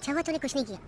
अच्छा हुआ तूने कुछ नहीं किया।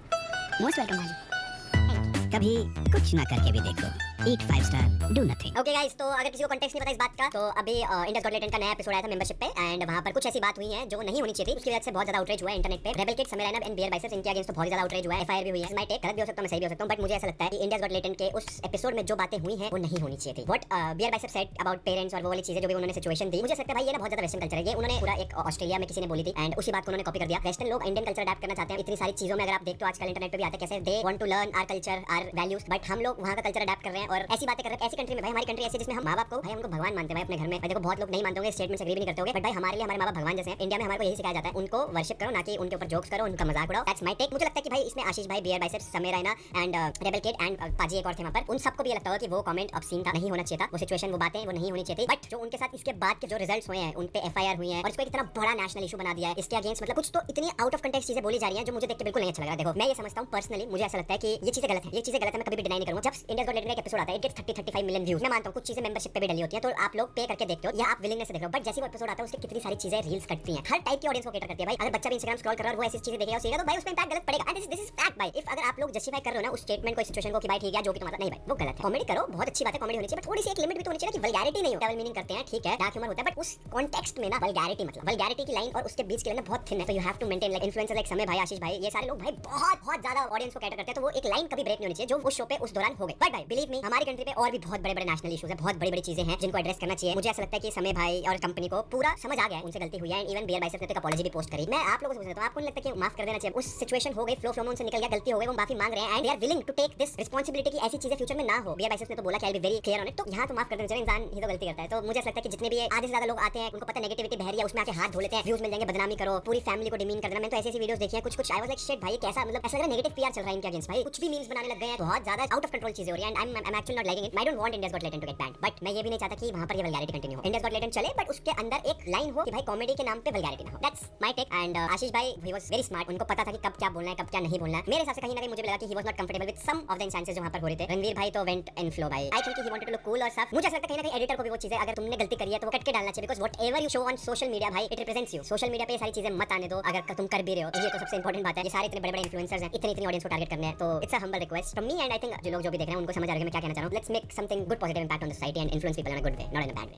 मोस्ट वेलकम भाजी। कभी कुछ ना करके भी देखो। ईट 5 star, do nothing. Okay guys, तो अगर किसी को कॉन्टेक्स्ट नहीं पता इस बात का, तो अभी इंडियस गॉट लेटेंट का नया एपिसोड आया था मेंबरशिप पे, एंड वहां पर कुछ ऐसी बात हुई है जो नहीं होनी चाहिए थी। उसकी वजह से बहुत ज्यादा आउटरीच हुआ है इंटरनेट पे। Rebel Kid, Sameer Raina and Beer Biceps, इनके अगेंस्ट तो बहुत ज्यादा आउटरीच हुआ है। एफआईआर भी हुई है। माय टेक गलत भी हो सकता है, मैं सही भी हो सकता हूं, बट मुझे ऐसा लगता है कि इंडियस गॉट लेटेंट के उस एपिसोड में जो बातें हुई हैं वो नहीं होनी चाहिए थी। What Beer Biceps said about parents और वो वाली चीजें जो भी उन्होंने सिचुएशन दी, मुझे लगता है भाई ये ना बहुत ज्यादा वेस्टर्न कल्चर है। ये उन्होंने पूरा एक ऑस्ट्रेलिया में किसी ने बोली थी एंड उसी बात को उन्होंने कॉपी कर दिया। वेस्टर्न लोग इंडियन कल्चर अडॉप्ट करना चाहते हैं इतनी सारी चीजों में। अगर आप देखते हो आजकल इंटरनेट पे भी आते हैं कैसे they want to learn our culture, our values, but हम लोग वहां का कल्चर अडॉप्ट कर रहे हैं और ऐसी बातें कर रहे हैं। ऐसी कंट्री में भाई, हमारी कंट्री ऐसी जिसमें हम माँ बाप को भाई हमको भगवान मानते हैं भाई अपने घर में। देखो बहुत लोग नहीं मानते होंगे, स्टेटमेंट से एग्री भी नहीं करते होंगे, बट भाई हमारे लिए हमारे माँ बाप भगवान जैसे हैं। इंडिया में हमारे को यही सिखाया जाता है, उनको वर्शिप करो, ना कि उनके ऊपर जोक्स करो, उनका मजाक उड़ाओ। That's my take. मुझे लगता है कि भाई इसमें आशीष भाई, Beer Biceps, Sameer Raina and Rebel Kid and पाजी एक और थे वहां पर, उन सबको भी लगता होगा कि वो कमेंट ऑब्सीन था, नहीं होना चाहिए था। वो सिचुएशन, वो बातें वो नहीं होनी चाहिए थी। बट जो उनके साथ इसके बाद के जो रिजल्ट्स हुए हैं, उन पे एफआईआर हुई है और इसको एक इतना बड़ा नेशनल इशू बना दिया है इसके अगेंस्ट, मतलब कुछ तो इतनी आउट ऑफ कंटेक्स्ट चीजें बोली जा रही हैं जो मुझे देख के बिल्कुल नहीं अच्छा लग रहा है। देखो मैं ये समझता हूं पर्सनली, मुझे ऐसा लगता है कि ये चीजें गलत है, ये चीजें गलत है, मैं कभी भी डिनाई नहीं करूंगा। जब इंडियस गॉट लेटेंट का एपिसोड आता है, इट गेट्स 30-35 मिलियन व्यूज। मैं मानता हूं कुछ चीजें मेंबरशिप पे भी डली होती हैं, तो आप लोग पे करके देखते हो या आप विलिंगनेस से देख रहे हो, बट जैसे वो एपिसोड आता है उसके कितनी सारी चीजें रील्स करती हैं, हर टाइप की ऑडियंस को कैटर करती है भाई। अगर बच्चा भी इंस्टाग्राम स्क्रॉल कर रहा है और वो ऐसी चीजें देखेगा सीखेगा तो भाई उस पे इंपैक्ट गलत पड़ेगा। एंड दिस इज फैक्ट भाई। इफ अगर आप लोग जस्टिफाई कर रहे हो ना उस स्टेटमेंट को, सिचुएशन को कि भाई ठीक है जो भी तुम्हारा, नहीं भाई वो गलत है। कॉमेडी करो, बहुत अच्छी बात है, कॉमेडी होनी चाहिए, बट थोड़ी सी एक लिमिट भी तो होनी चाहिए ना कि वल्गैरिटी नहीं हो। डबल मीनिंग करते हैं, ठीक है, डार्क ह्यूमर होता है, बट उस कॉन्टेक्स्ट में ना वल्गैरिटी, मतलब वल्गैरिटी की लाइन और उसके बीच की लाइन बहुत थिन है। तो you have to maintain, like influencer like Samay भाई, आशीष भाई, ये सारे लोग भाई बहुत ज्यादा ऑडियंस को कैटर करते हैं, तो वो एक लाइन कभी ब्रेक नहीं होनी चाहिए जो उस शो पे उस दौरान हो गई। बट भाई बिलीव मी, हमारी कंट्री पे और भी बहुत बड़े-बड़े नेशनल इश्यूज है, बहुत बड़ी-बड़ी चीजें हैं जिनको एड्रेस करना चाहिए। मुझे ऐसा लगता है कि समय भाई और कंपनी को पूरा समझ आ गया है उनसे गलती हुई है, एंड इवन बियर बाइसेप्स ने तो अपॉलॉजी भी पोस्ट करी। मैं आप लोगों से पूछ रहा हूं, आपको नहीं लगता कि माफ कर देना चाहिए? उस सिचुएशन हो गई, फ्लो में से निकल गया, गलती हो गई, वो माफी मांग रहे हैं and they are willing to take this responsibility कि ऐसी चीजें फ्यूचर में ना हो। बियर बाइसेप्स ने तो बोला कि I will be very clear on it, तो यहां तो माफ कर देना चाहिए। इंसान ही तो गलती करता है, तो मुझे ऐसा लगता है कि जितने भी आधे से ज्यादा लोग आते हैं उनको पता नेगेटिविटी बह रही है, उसमें आके हाथ धो लेते हैं, व्यूज मिल जाएंगे, बदनामी करो, पूरी फैमिली को डिमीन कर देना। मैंने तो ऐसी वीडियोस देखी हैं कुछ आई वाज लाइक शिट भाई, कैसा मतलब ऐसा लग रहा है नेगेटिव पीआर चल रहा है इनके अगेंस्ट भाई। कुछ भी मीम्स बनाने लग गए हैं, बहुत ज्यादा आउट ऑफ कंट्रोल चीजें हो रही हैं and I am actually not liking it. I don't want India's Got Latent to get banned, but मैं ये भी नहीं चाहता कि वहां पर ये वल्गैरिटी कंटिन्यू हो। इंडियाज गॉट लेटेंट चले बट उसके अंदर एक लाइन हो कि भाई कॉमेडी के नाम पे वल्गैरिटी ना हो। That's my take. And Ashish भाई, ही वाज वेरी स्मार्ट, उनको पता था कि कब क्या बोलना है, कब क्या नहीं बोलना है। मेरे हिसाब से कहीं ना कहीं मुझे लगा कि he was not comfortable with some of the instances जो वहां पर हो रहे थे। रणवीर भाई तो वेंट इन फ्लो भाई, I think he wanted to look cool और सफ। मुझे ऐसा लगता है कहीं ना कहीं एडिटर को भी वो चीजें, अगर तुमने गलती करी है तो वो कट के डालना चाहिए, because whatever you show on social media भाई, it represents you. Social media पे ये सारी चीजें मत आने दो अगर तुम कर भी रहे हो, ये तो सबसे इंपॉर्टेंट बात है। ये सारे इतने बड़े-बड़े इन्फ्लुएंसर्स हैं, इतनी ऑडियंस को टारगेट करने हैं, तो it's a humble request from me and I think जो लोग जो भी देख रहे हैं उनको समझ आ रहा है मैं क्या कहना चाह रहा हूं। Let's make something good positive impact on the society and influence people in a good way, not in a bad way.